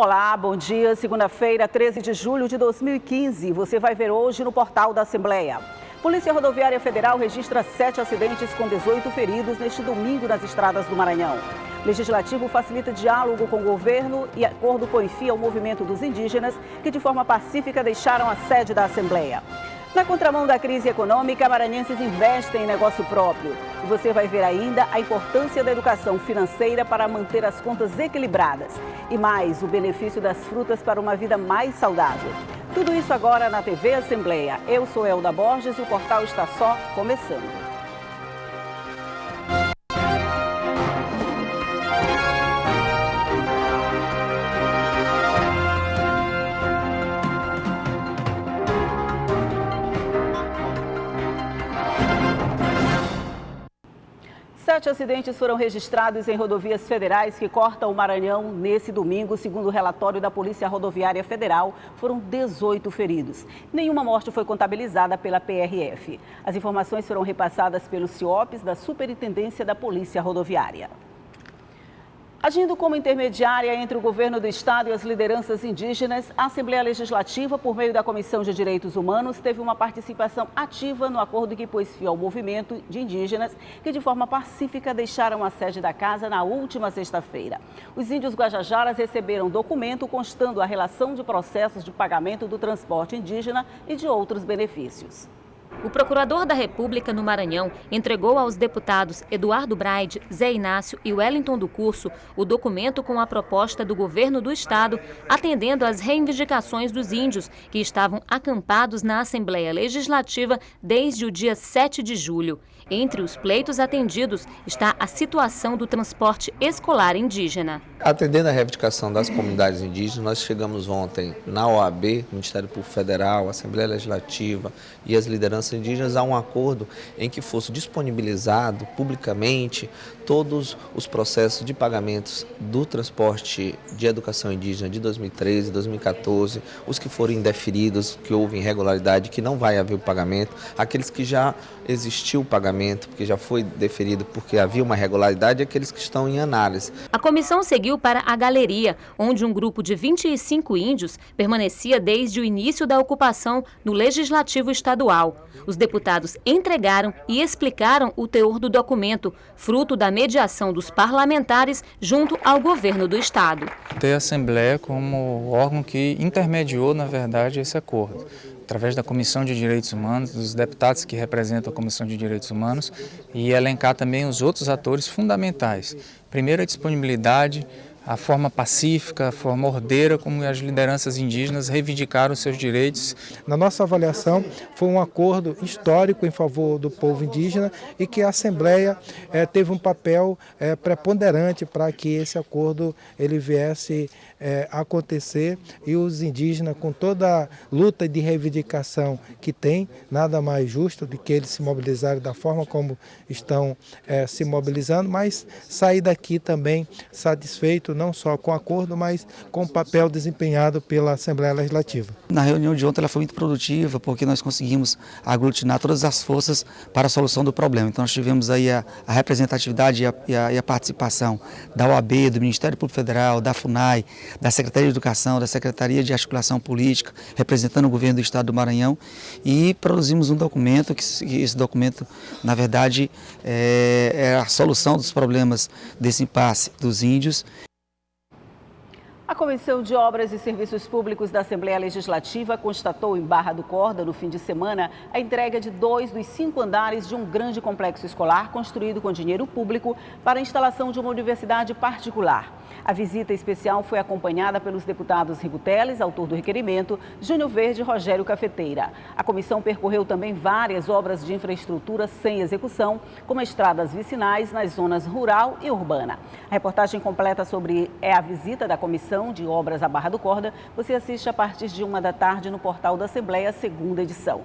Olá, bom dia. Segunda-feira, 13 de julho de 2015. Você vai ver hoje no portal da Assembleia. Polícia Rodoviária Federal registra 7 acidentes com 18 feridos neste domingo nas estradas do Maranhão. Legislativo facilita diálogo com o governo e acordo põe fim ao movimento dos indígenas que de forma pacífica deixaram a sede da Assembleia. Na contramão da crise econômica, maranhenses investem em negócio próprio. E você vai ver ainda a importância da educação financeira para manter as contas equilibradas. E mais, o benefício das frutas para uma vida mais saudável. Tudo isso agora na TV Assembleia. Eu sou Elda Borges e o portal está só começando. Sete acidentes foram registrados em rodovias federais que cortam o Maranhão nesse domingo. Segundo o relatório da Polícia Rodoviária Federal, foram 18 feridos. Nenhuma morte foi contabilizada pela PRF. As informações foram repassadas pelos CIOPs da Superintendência da Polícia Rodoviária. Agindo como intermediária entre o governo do estado e as lideranças indígenas, a Assembleia Legislativa, por meio da Comissão de Direitos Humanos, teve uma participação ativa no acordo que pôs fim ao movimento de indígenas que de forma pacífica deixaram a sede da casa na última sexta-feira. Os índios guajajaras receberam documento constando a relação de processos de pagamento do transporte indígena e de outros benefícios. O procurador da República no Maranhão entregou aos deputados Eduardo Braide, Zé Inácio e Wellington do Curso o documento com a proposta do governo do estado, atendendo às reivindicações dos índios que estavam acampados na Assembleia Legislativa desde o dia 7 de julho. Entre os pleitos atendidos está a situação do transporte escolar indígena. Atendendo à reivindicação das comunidades indígenas, nós chegamos ontem na OAB, Ministério Público Federal, Assembleia Legislativa e as lideranças indígenas a um acordo em que fosse disponibilizado publicamente todos os processos de pagamentos do transporte de educação indígena de 2013 e 2014, os que forem indeferidos, que houve irregularidade, que não vai haver o pagamento, aqueles que já existiu o pagamento, porque já foi deferido porque havia uma irregularidade, e aqueles que estão em análise. A comissão seguiu para a galeria, onde um grupo de 25 índios permanecia desde o início da ocupação no Legislativo Estadual. Os deputados entregaram e explicaram o teor do documento, fruto da mediação dos parlamentares junto ao governo do estado. Ter a Assembleia como órgão que intermediou, na verdade, esse acordo, através da Comissão de Direitos Humanos, dos deputados que representam a Comissão de Direitos Humanos, e elencar também os outros atores fundamentais. Primeiro, a disponibilidade, a forma pacífica, a forma ordeira como as lideranças indígenas reivindicaram seus direitos. Na nossa avaliação, foi um acordo histórico em favor do povo indígena e que a Assembleia teve um papel preponderante para que esse acordo ele viesse acontecer, e os indígenas, com toda a luta de reivindicação que tem, nada mais justo do que eles se mobilizarem da forma como estão se mobilizando, mas sair daqui também satisfeito não só com o acordo, mas com o papel desempenhado pela Assembleia Legislativa. Na reunião de ontem ela foi muito produtiva, porque nós conseguimos aglutinar todas as forças para a solução do problema. Então nós tivemos aí a representatividade e a participação da OAB, do Ministério Público Federal, da FUNAI, da Secretaria de Educação, da Secretaria de Articulação Política, representando o governo do estado do Maranhão, e produzimos um documento, que esse documento, na verdade, é a solução dos problemas desse impasse dos índios. A Comissão de Obras e Serviços Públicos da Assembleia Legislativa constatou em Barra do Corda, no fim de semana, a entrega de 2 dos 5 andares de um grande complexo escolar construído com dinheiro público para a instalação de uma universidade particular. A visita especial foi acompanhada pelos deputados Rigo Teles, autor do requerimento, Júnior Verde e Rogério Cafeteira. A comissão percorreu também várias obras de infraestrutura sem execução, como estradas vicinais nas zonas rural e urbana. A reportagem completa sobre a visita da Comissão de Obras à Barra do Corda, você assiste a partir de 1 da tarde no portal da Assembleia, segunda edição.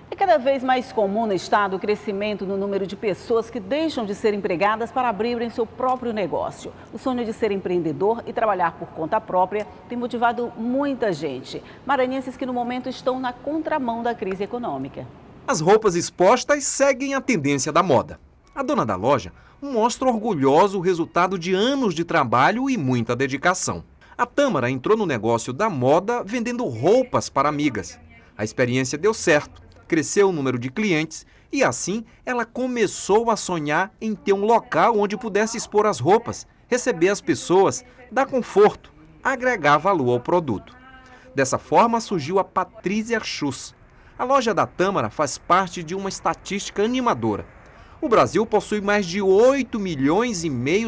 É cada vez mais comum no estado o crescimento no número de pessoas que deixam de ser empregadas para abrirem seu próprio negócio. O sonho de ser empreendedor e trabalhar por conta própria tem motivado muita gente. Maranhenses que no momento estão na contramão da crise econômica. As roupas expostas seguem a tendência da moda. A dona da loja mostra orgulhosa o resultado de anos de trabalho e muita dedicação. A Tâmara entrou no negócio da moda vendendo roupas para amigas. A experiência deu certo, cresceu o número de clientes e assim ela começou a sonhar em ter um local onde pudesse expor as roupas, receber as pessoas, dar conforto, agregar valor ao produto. Dessa forma surgiu a Patrícia Schuss. A loja da Tâmara faz parte de uma estatística animadora. O Brasil possui mais de 8,5 milhões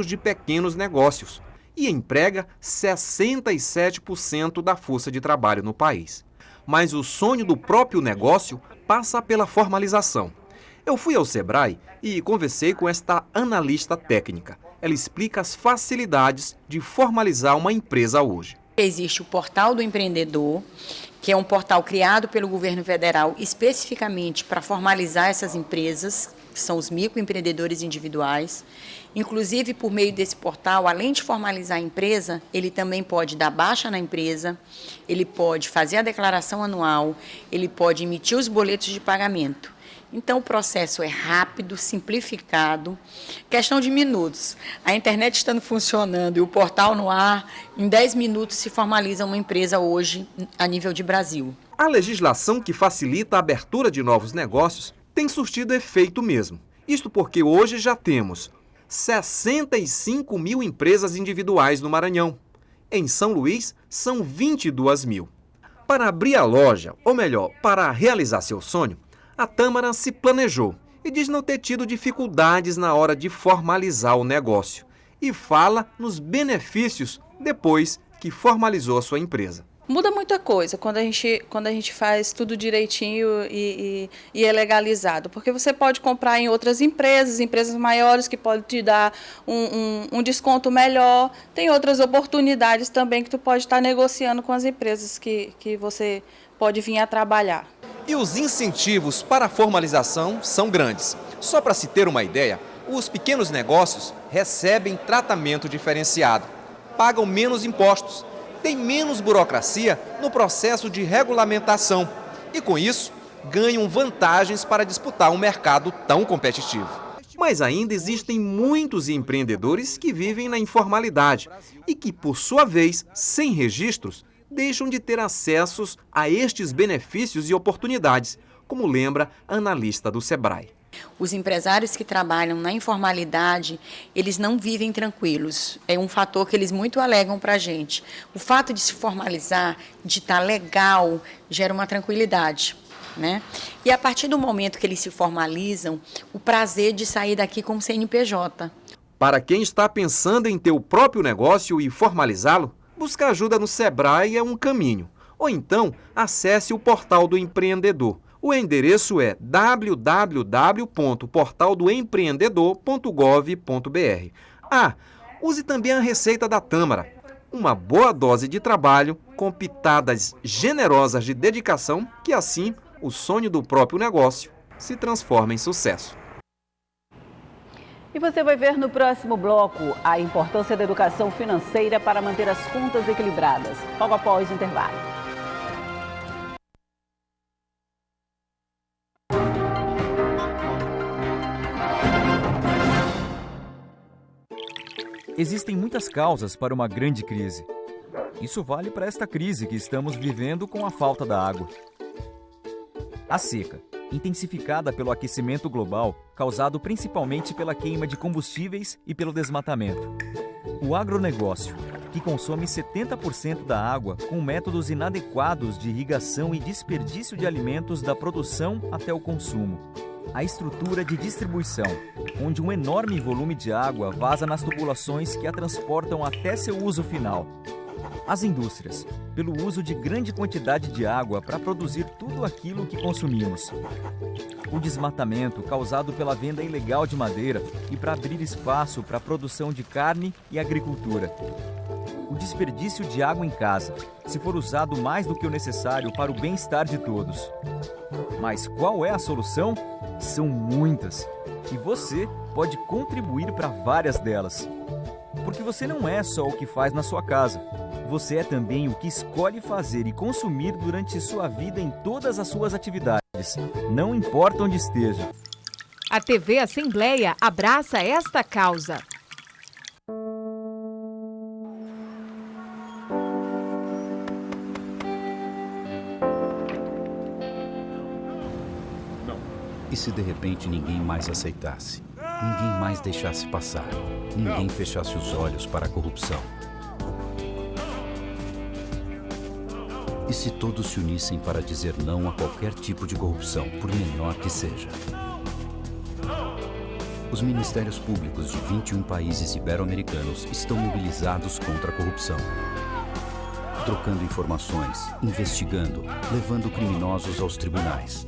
de pequenos negócios e emprega 67% da força de trabalho no país. Mas o sonho do próprio negócio passa pela formalização. Eu fui ao Sebrae e conversei com esta analista técnica. Ela explica as facilidades de formalizar uma empresa hoje. Existe o Portal do Empreendedor, que é um portal criado pelo governo federal especificamente para formalizar essas empresas, que são os microempreendedores individuais. Inclusive, por meio desse portal, além de formalizar a empresa, ele também pode dar baixa na empresa, ele pode fazer a declaração anual, ele pode emitir os boletos de pagamento. Então, o processo é rápido, simplificado, questão de minutos. A internet estando funcionando e o portal no ar, em 10 minutos se formaliza uma empresa hoje a nível de Brasil. A legislação que facilita a abertura de novos negócios tem surtido efeito mesmo. Isto porque hoje já temos 65 mil empresas individuais no Maranhão. Em São Luís, são 22 mil. Para abrir a loja, ou melhor, para realizar seu sonho, a Tâmara se planejou e diz não ter tido dificuldades na hora de formalizar o negócio. E fala nos benefícios depois que formalizou a sua empresa. Muda muita coisa quando a gente faz tudo direitinho e é legalizado, porque você pode comprar em outras empresas maiores que podem te dar um desconto melhor, tem outras oportunidades também que tu pode estar negociando com as empresas que você pode vir a trabalhar. E os incentivos para a formalização são grandes. Só para se ter uma ideia, os pequenos negócios recebem tratamento diferenciado, pagam menos impostos, tem menos burocracia no processo de regulamentação e, com isso, ganham vantagens para disputar um mercado tão competitivo. Mas ainda existem muitos empreendedores que vivem na informalidade e que, por sua vez, sem registros, deixam de ter acessos a estes benefícios e oportunidades, como lembra a analista do Sebrae. Os empresários que trabalham na informalidade, eles não vivem tranquilos. É um fator que eles muito alegam para a gente. O fato de se formalizar, de estar legal, gera uma tranquilidade, né? E a partir do momento que eles se formalizam, o prazer de sair daqui com o CNPJ. Para quem está pensando em ter o próprio negócio e formalizá-lo, buscar ajuda no Sebrae é um caminho. Ou então, acesse o Portal do Empreendedor. O endereço é www.portaldoempreendedor.gov.br. Use também a receita da Tâmara. Uma boa dose de trabalho com pitadas generosas de dedicação, que assim o sonho do próprio negócio se transforma em sucesso. E você vai ver no próximo bloco a importância da educação financeira para manter as contas equilibradas. Logo após o intervalo. Existem muitas causas para uma grande crise. Isso vale para esta crise que estamos vivendo com a falta da água. A seca, intensificada pelo aquecimento global, causado principalmente pela queima de combustíveis e pelo desmatamento. O agronegócio, que consome 70% da água com métodos inadequados de irrigação e desperdício de alimentos da produção até o consumo. A estrutura de distribuição, onde um enorme volume de água vaza nas tubulações que a transportam até seu uso final. As indústrias, pelo uso de grande quantidade de água para produzir tudo aquilo que consumimos. O desmatamento causado pela venda ilegal de madeira e para abrir espaço para a produção de carne e agricultura. O desperdício de água em casa, se for usado mais do que o necessário para o bem-estar de todos. Mas qual é a solução? São muitas, e você pode contribuir para várias delas. Porque você não é só o que faz na sua casa, você é também o que escolhe fazer e consumir durante sua vida em todas as suas atividades, não importa onde esteja. A TV Assembleia abraça esta causa. E se de repente ninguém mais aceitasse? Ninguém mais deixasse passar? Ninguém fechasse os olhos para a corrupção? E se todos se unissem para dizer não a qualquer tipo de corrupção, por menor que seja? Os ministérios públicos de 21 países ibero-americanos estão mobilizados contra a corrupção. Trocando informações, investigando, levando criminosos aos tribunais.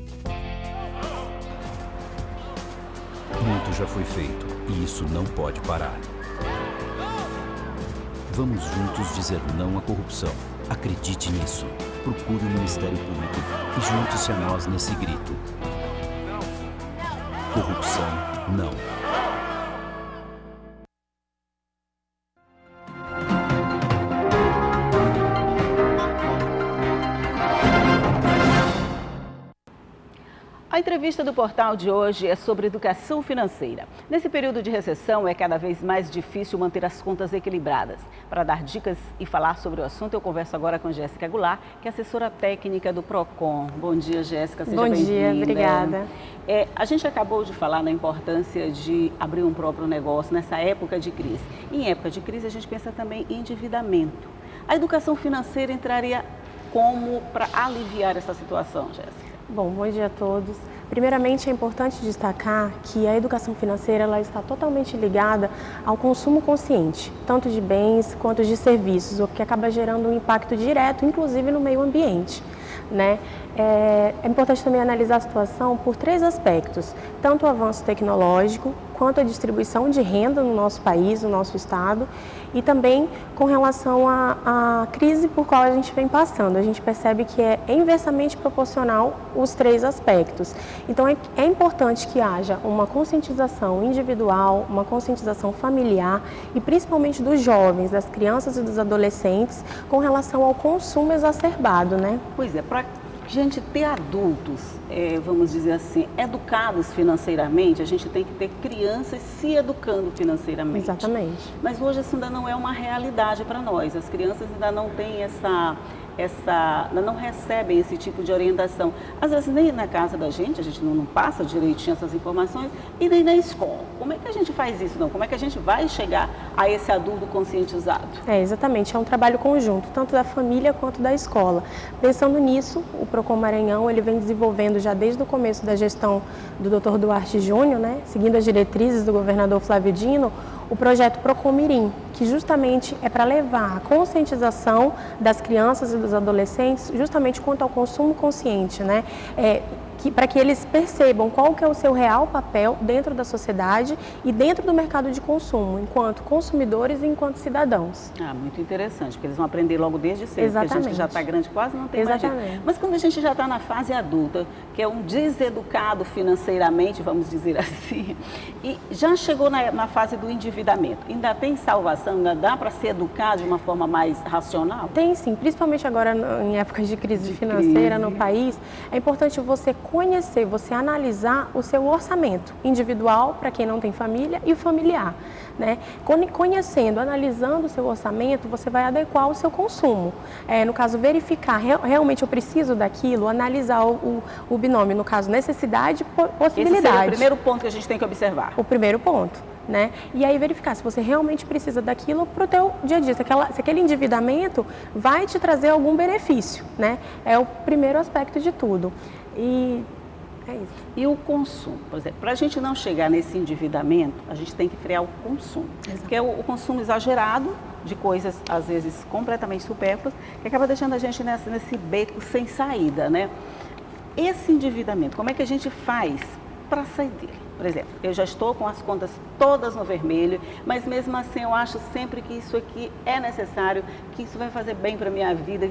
Muito já foi feito e isso não pode parar. Vamos juntos dizer não à corrupção. Acredite nisso. Procure o Ministério Público e junte-se a nós nesse grito. Corrupção, não. A entrevista do portal de hoje é sobre educação financeira. Nesse período de recessão, é cada vez mais difícil manter as contas equilibradas. Para dar dicas e falar sobre o assunto, eu converso agora com Jéssica Goulart, que é assessora técnica do Procon. Bom dia, Jéssica. Seja bem-vinda. Bom dia, obrigada. A gente acabou de falar na importância de abrir um próprio negócio nessa época de crise. Em época de crise, a gente pensa também em endividamento. A educação financeira entraria como para aliviar essa situação, Jéssica? Bom dia a todos. Primeiramente, é importante destacar que a educação financeira ela está totalmente ligada ao consumo consciente, tanto de bens quanto de serviços, o que acaba gerando um impacto direto, inclusive no meio ambiente, né? É importante também analisar a situação por 3 aspectos, tanto o avanço tecnológico, quanto a distribuição de renda no nosso país, no nosso estado, e também com relação à crise por qual a gente vem passando. A gente percebe que é inversamente proporcional os 3 aspectos. Então é importante que haja uma conscientização individual, uma conscientização familiar e principalmente dos jovens, das crianças e dos adolescentes com relação ao consumo exacerbado, né? Pois é, para gente ter adultos, vamos dizer assim, educados financeiramente, a gente tem que ter crianças se educando financeiramente. Exatamente. Mas hoje isso ainda não é uma realidade para nós. As crianças ainda não têm ainda não recebem esse tipo de orientação. Às vezes nem na casa da gente, a gente não passa direitinho essas informações, e nem na escola. Como é que a gente faz isso, não? Como é que a gente vai chegar a esse adulto conscientizado? Exatamente, é um trabalho conjunto, tanto da família quanto da escola. Pensando nisso, o Procon Maranhão ele vem desenvolvendo já desde o começo da gestão do Dr. Duarte Júnior, né, seguindo as diretrizes do governador Flávio Dino, o projeto Procon Mirim, que justamente é para levar a conscientização das crianças e dos adolescentes justamente quanto ao consumo consciente, né? Para que eles percebam qual que é o seu real papel dentro da sociedade e dentro do mercado de consumo, enquanto consumidores e enquanto cidadãos. Muito interessante, porque eles vão aprender logo desde cedo, Exatamente. porque a gente que já está grande quase não tem mais jeito. Mas quando a gente já está na fase adulta, que é um deseducado financeiramente, vamos dizer assim, e já chegou na fase do endividamento, ainda tem salvação, ainda dá para se educar de uma forma mais racional? Tem sim, principalmente agora em épocas de crise financeira no país, é importante você conhecer, você analisar o seu orçamento individual para quem não tem família e o familiar, né? Conhecendo, analisando o seu orçamento, você vai adequar o seu consumo. No caso, verificar, realmente eu preciso daquilo, analisar o binômio, no caso, necessidade e possibilidade. Esse seria o primeiro ponto que a gente tem que observar. O primeiro ponto. Né? E aí verificar se você realmente precisa daquilo para o teu dia a dia, se aquele endividamento vai te trazer algum benefício, né? É o primeiro aspecto de tudo. E é isso. E o consumo, por exemplo, para a gente não chegar nesse endividamento, a gente tem que frear o consumo. Exato. Que é o consumo exagerado de coisas, às vezes, completamente supérfluas, que acaba deixando a gente nesse beco sem saída, né? Esse endividamento, como é que a gente faz para sair dele? Por exemplo, eu já estou com as contas todas no vermelho, mas mesmo assim eu acho sempre que isso aqui é necessário, que isso vai fazer bem para a minha vida.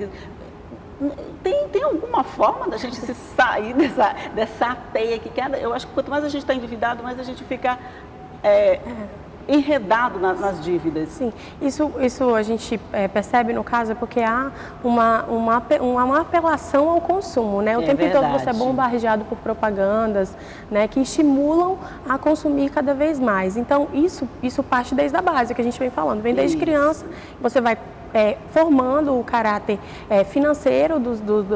Tem alguma forma da gente se sair dessa teia que eu acho que quanto mais a gente está endividado, mais a gente fica enredado nas dívidas. Sim, isso a gente percebe no caso porque há uma apelação ao consumo, né? O tempo todo você é bombardeado por propagandas, né, que estimulam a consumir cada vez mais. Então, isso parte desde a base que a gente vem falando, vem desde criança, você vai formando o caráter financeiro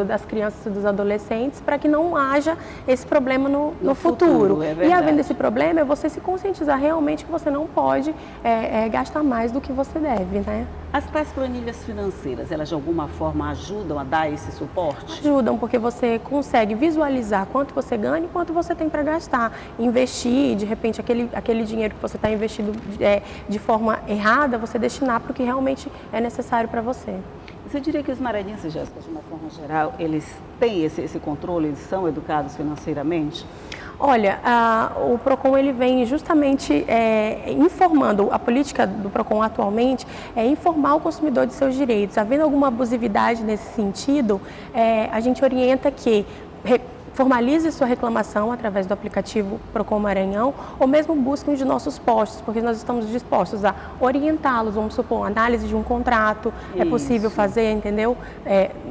das crianças e dos adolescentes para que não haja esse problema no futuro. E havendo esse problema, é você se conscientizar realmente que você não pode gastar mais do que você deve, né? As tais planilhas financeiras, elas de alguma forma ajudam a dar esse suporte? Ajudam, porque você consegue visualizar quanto você ganha e quanto você tem para gastar. Investir, de repente, aquele dinheiro que você está investindo de forma errada, você destinar para o que realmente é necessário para você. Você diria que os maranhenses, Jéssica, de uma forma geral, eles têm esse controle, eles são educados financeiramente? Olha, o PROCON ele vem justamente informando, a política do PROCON atualmente é informar o consumidor de seus direitos. Havendo alguma abusividade nesse sentido, a gente orienta que formalize sua reclamação através do aplicativo PROCON Maranhão ou mesmo busque um de nossos postos, porque nós estamos dispostos a orientá-los, vamos supor, análise de um contrato, é possível fazer, entendeu?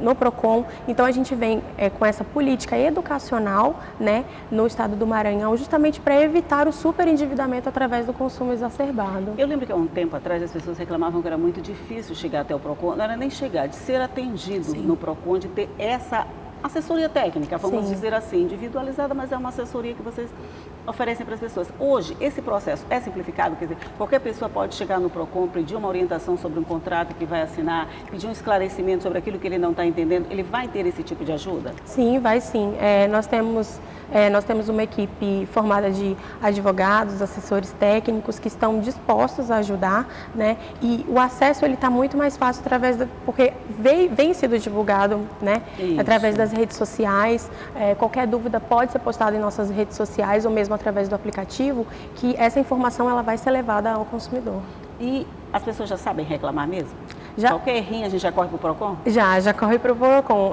No PROCON. Então a gente vem com essa política educacional, né, no estado do Maranhão, justamente para evitar o superendividamento através do consumo exacerbado. Eu lembro que há um tempo atrás as pessoas reclamavam que era muito difícil chegar até o PROCON, não era nem chegar, de ser atendido no PROCON, de ter essa assessoria técnica, vamos dizer assim, individualizada, mas é uma assessoria que vocês oferecem para as pessoas. Hoje, esse processo é simplificado, quer dizer, qualquer pessoa pode chegar no PROCON, pedir uma orientação sobre um contrato que vai assinar, pedir um esclarecimento sobre aquilo que ele não está entendendo, ele vai ter esse tipo de ajuda? Sim, vai sim. Nós temos uma equipe formada de advogados, assessores técnicos que estão dispostos a ajudar, né? E o acesso ele está muito mais fácil porque vem sido divulgado, né? Através das redes sociais. Qualquer dúvida pode ser postada em nossas redes sociais ou mesmo através do aplicativo, que essa informação ela vai ser levada ao consumidor. E as pessoas já sabem reclamar mesmo? Já. Qualquer errinho a gente já corre para o PROCON? Já corre para o PROCON.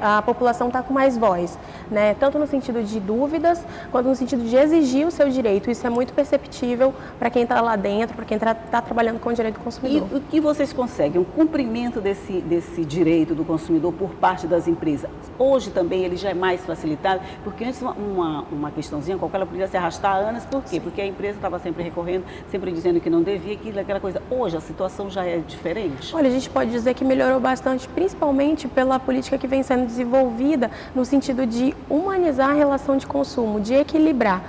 A população está com mais voz, né? Tanto no sentido de dúvidas, quanto no sentido de exigir o seu direito. Isso é muito perceptível para quem está lá dentro, para quem está trabalhando com o direito do consumidor. E o que vocês conseguem? O cumprimento desse direito do consumidor por parte das empresas. Hoje também ele já é mais facilitado, porque antes uma questãozinha qualquer ela podia se arrastar há anos. Por quê? Porque a empresa estava sempre recorrendo, sempre dizendo que não devia, aquela coisa. Hoje a situação já é diferente. Olha, a gente pode dizer que melhorou bastante, principalmente pela política que vem sendo desenvolvida no sentido de humanizar a relação de consumo, de equilibrar.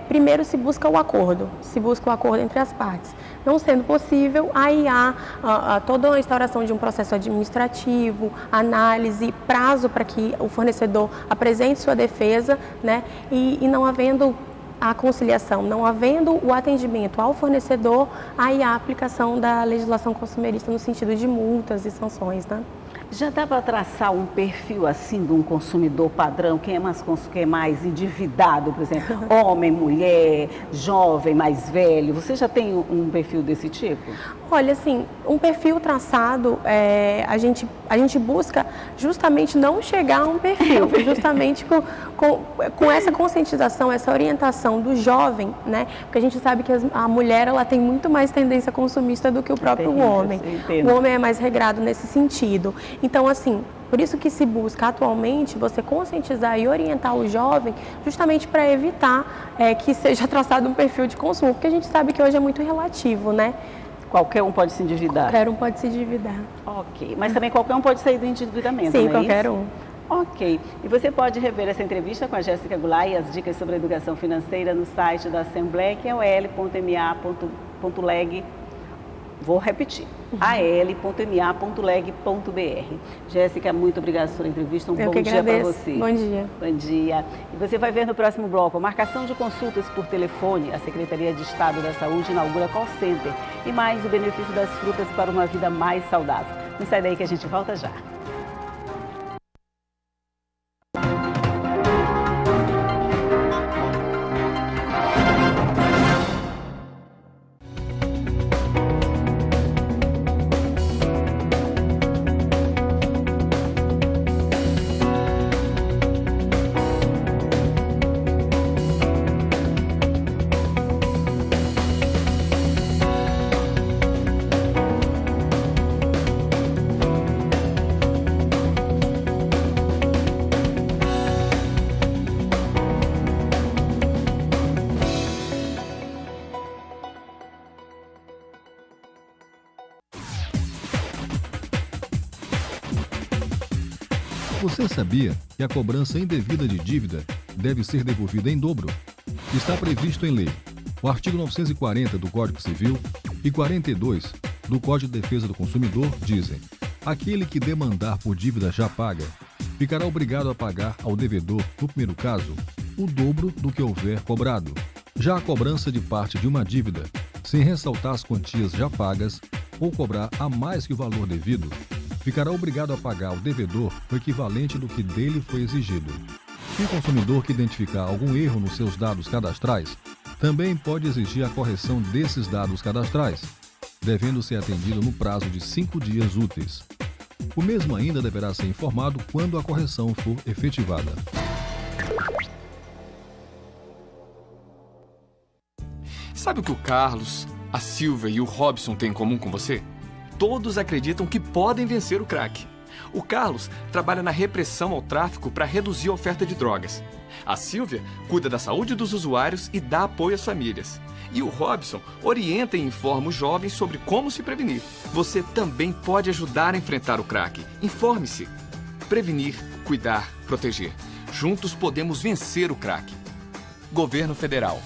Primeiro se busca o acordo entre as partes. Não sendo possível, aí há toda a instauração de um processo administrativo, análise, prazo para que o fornecedor apresente sua defesa, né? E não havendo a conciliação, não havendo o atendimento ao fornecedor, aí a aplicação da legislação consumerista no sentido de multas e sanções, né? Já dá para traçar um perfil assim de um consumidor padrão? Quem é mais endividado, por exemplo? Homem, mulher, jovem, mais velho? Você já tem um perfil desse tipo? Olha, assim, um perfil traçado, a gente busca justamente não chegar a um perfil, justamente com essa conscientização, essa orientação do jovem, né? Porque a gente sabe que a mulher ela tem muito mais tendência consumista do que o próprio homem. O homem é mais regrado nesse sentido. Então, assim, por isso que se busca atualmente você conscientizar e orientar o jovem justamente para evitar que seja traçado um perfil de consumo, porque a gente sabe que hoje é muito relativo, né? Qualquer um pode se endividar? Qualquer um pode se endividar. Ok, mas também qualquer um pode sair do endividamento, sim, não é qualquer isso? um. Ok, e você pode rever essa entrevista com a Jéssica Goulart e as dicas sobre a educação financeira no site da Assembleia, que é o al.ma.leg. Vou repetir, al.ma.leg.br. Jéssica, muito obrigada pela sua entrevista, bom dia para você. Bom dia. Bom dia. E você vai ver no próximo bloco a marcação de consultas por telefone. A Secretaria de Estado da Saúde inaugura call center e mais o benefício das frutas para uma vida mais saudável. Não sai daí que a gente volta já. Você sabia que a cobrança indevida de dívida deve ser devolvida em dobro? Está previsto em lei. O artigo 940 do Código Civil e 42 do Código de Defesa do Consumidor dizem: aquele que demandar por dívida já paga ficará obrigado a pagar ao devedor, no primeiro caso, o dobro do que houver cobrado. Já a cobrança de parte de uma dívida, sem ressaltar as quantias já pagas ou cobrar a mais que o valor devido, ficará obrigado a pagar ao devedor o equivalente do que dele foi exigido. E o consumidor que identificar algum erro nos seus dados cadastrais também pode exigir a correção desses dados cadastrais, devendo ser atendido no prazo de 5 dias úteis. O mesmo ainda deverá ser informado quando a correção for efetivada. Sabe o que o Carlos, a Silvia e o Robson têm em comum com você? Todos acreditam que podem vencer o crack. O Carlos trabalha na repressão ao tráfico para reduzir a oferta de drogas. A Silvia cuida da saúde dos usuários e dá apoio às famílias. E o Robson orienta e informa os jovens sobre como se prevenir. Você também pode ajudar a enfrentar o crack. Informe-se. Prevenir, cuidar, proteger. Juntos podemos vencer o crack. Governo Federal.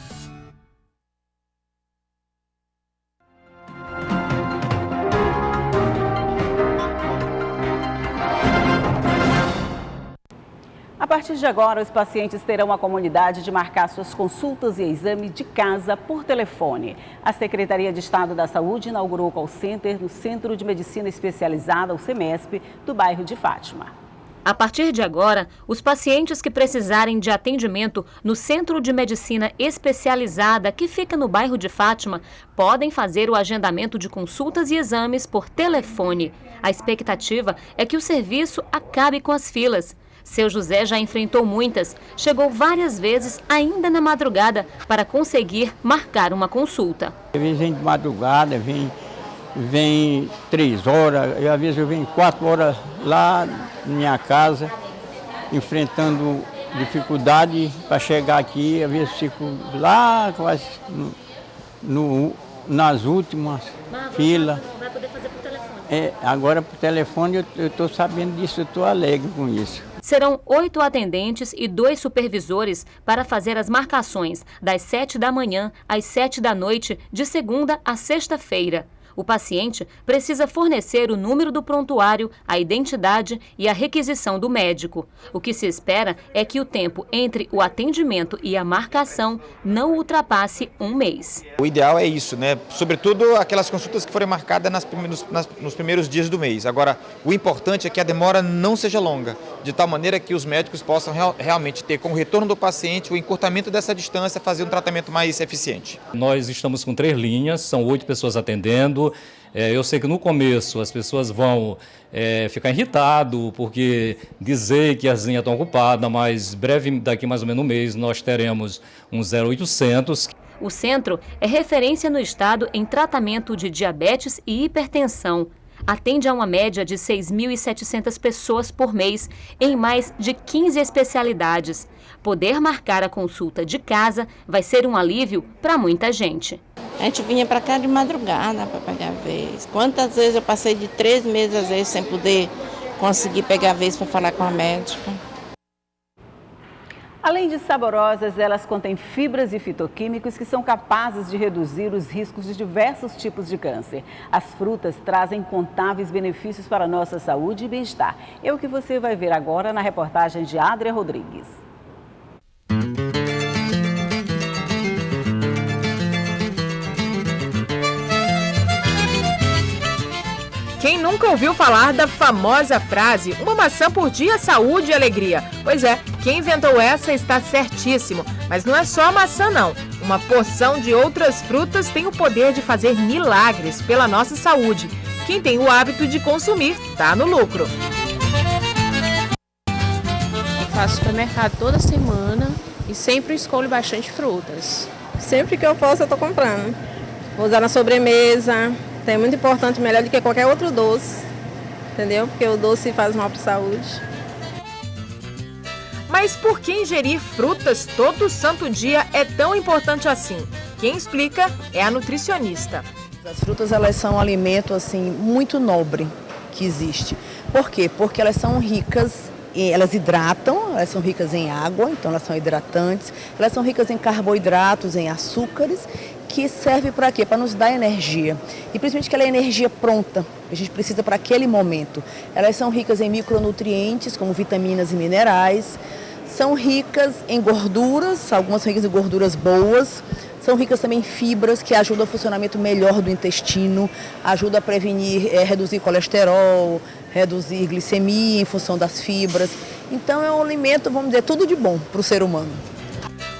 A partir de agora, os pacientes terão a comunidade de marcar suas consultas e exames de casa por telefone. A Secretaria de Estado da Saúde inaugurou o call center no Centro de Medicina Especializada, o CEMESP, do bairro de Fátima. A partir de agora, os pacientes que precisarem de atendimento no Centro de Medicina Especializada, que fica no bairro de Fátima, podem fazer o agendamento de consultas e exames por telefone. A expectativa é que o serviço acabe com as filas. Seu José já enfrentou muitas, chegou várias vezes ainda na madrugada para conseguir marcar uma consulta. Às vezes vem de madrugada, vem 3 horas, às vezes eu venho 4 horas lá na minha casa, enfrentando dificuldade para chegar aqui, às vezes fico lá quase nas últimas filas. Vai poder fazer por telefone? Agora por telefone eu estou sabendo disso, eu estou alegre com isso. Serão 8 atendentes e 2 supervisores para fazer as marcações das 7 da manhã às 7 da noite, de segunda a sexta-feira. O paciente precisa fornecer o número do prontuário, a identidade e a requisição do médico. O que se espera é que o tempo entre o atendimento e a marcação não ultrapasse 1 mês. O ideal é isso, né? Sobretudo aquelas consultas que forem marcadas nos primeiros dias do mês. Agora, o importante é que a demora não seja longa, de tal maneira que os médicos possam realmente ter, com o retorno do paciente, o encurtamento dessa distância, fazer um tratamento mais eficiente. Nós estamos com 3 linhas, são 8 pessoas atendendo. Eu sei que no começo as pessoas vão ficar irritadas porque dizer que as linhas estão ocupadas, mas breve, daqui mais ou menos um mês, nós teremos um 0800. O centro é referência no estado em tratamento de diabetes e hipertensão. Atende a uma média de 6.700 pessoas por mês em mais de 15 especialidades. Poder marcar a consulta de casa vai ser um alívio para muita gente. A gente vinha para cá de madrugada para pegar a vez. Quantas vezes eu passei de 3 meses, às vezes, sem poder conseguir pegar a vez para falar com a médica. Além de saborosas, elas contêm fibras e fitoquímicos que são capazes de reduzir os riscos de diversos tipos de câncer. As frutas trazem incontáveis benefícios para a nossa saúde e bem-estar. É o que você vai ver agora na reportagem de Adria Rodrigues. Quem nunca ouviu falar da famosa frase, uma maçã por dia, saúde e alegria? Pois é, quem inventou essa está certíssimo. Mas não é só a maçã não. Uma porção de outras frutas tem o poder de fazer milagres pela nossa saúde. Quem tem o hábito de consumir, está no lucro. Eu faço supermercado toda semana e sempre escolho bastante frutas. Sempre que eu posso, eu estou comprando. Vou usar na sobremesa. É muito importante, melhor do que qualquer outro doce, entendeu? Porque o doce faz mal para a saúde. Mas por que ingerir frutas todo santo dia é tão importante assim? Quem explica é a nutricionista. As frutas, elas são um alimento assim muito nobre que existe. Por quê? Porque elas são ricas elas hidratam, elas são ricas em água, então elas são hidratantes, elas são ricas em carboidratos, em açúcares, que serve para quê? Para nos dar energia. E principalmente aquela energia pronta, que a gente precisa para aquele momento. Elas são ricas em micronutrientes, como vitaminas e minerais, são ricas em gorduras, algumas são ricas em gorduras boas, são ricas também em fibras, que ajudam o funcionamento melhor do intestino, ajudam a prevenir, reduzir colesterol, reduzir glicemia em função das fibras. Então é um alimento, vamos dizer, tudo de bom para o ser humano.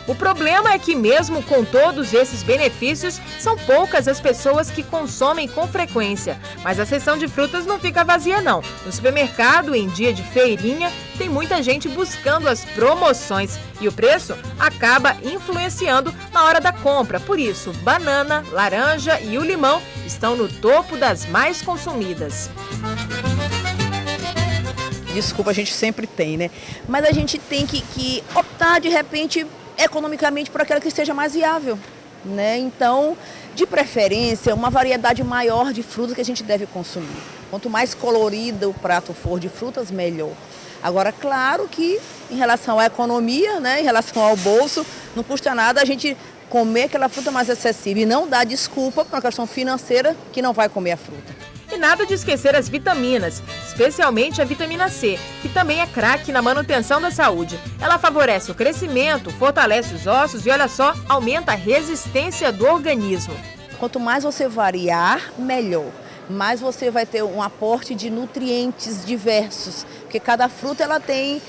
O problema é que mesmo com todos esses benefícios, são poucas as pessoas que consomem com frequência. Mas a seção de frutas não fica vazia não. No supermercado, em dia de feirinha, tem muita gente buscando as promoções. E o preço acaba influenciando na hora da compra. Por isso, banana, laranja e o limão estão no topo das mais consumidas. Desculpa, a gente sempre tem, né? Mas a gente tem que optar, de repente, economicamente por aquela que seja mais viável, né? Então, de preferência, uma variedade maior de frutas que a gente deve consumir. Quanto mais colorido o prato for de frutas, melhor. Agora, claro que em relação à economia, né, em relação ao bolso, não custa nada a gente comer aquela fruta mais acessível e não dar desculpa para uma questão financeira que não vai comer a fruta. E nada de esquecer as vitaminas, especialmente a vitamina C, que também é craque na manutenção da saúde. Ela favorece o crescimento, fortalece os ossos e, olha só, aumenta a resistência do organismo. Quanto mais você variar, melhor. Mais você vai ter um aporte de nutrientes diversos, porque cada fruta ela tem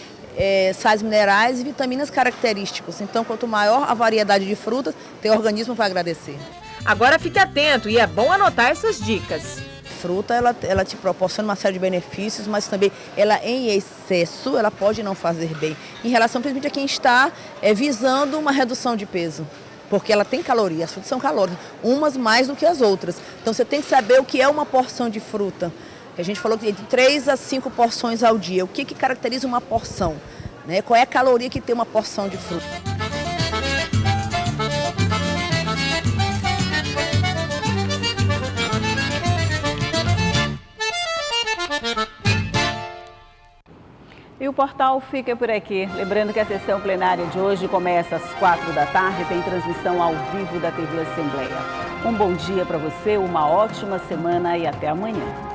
sais minerais e vitaminas característicos. Então, quanto maior a variedade de frutas, teu organismo vai agradecer. Agora fique atento e é bom anotar essas dicas. Fruta, ela te proporciona uma série de benefícios, mas também ela em excesso, ela pode não fazer bem. Em relação principalmente a quem está visando uma redução de peso, porque ela tem calorias, as frutas são calóricas, umas mais do que as outras. Então você tem que saber o que é uma porção de fruta. A gente falou que de 3 a 5 porções ao dia. O que caracteriza uma porção? Né? Qual é a caloria que tem uma porção de fruta? E o portal fica por aqui. Lembrando que a sessão plenária de hoje começa às 4 da tarde, tem transmissão ao vivo da TV Assembleia. Um bom dia para você, uma ótima semana e até amanhã.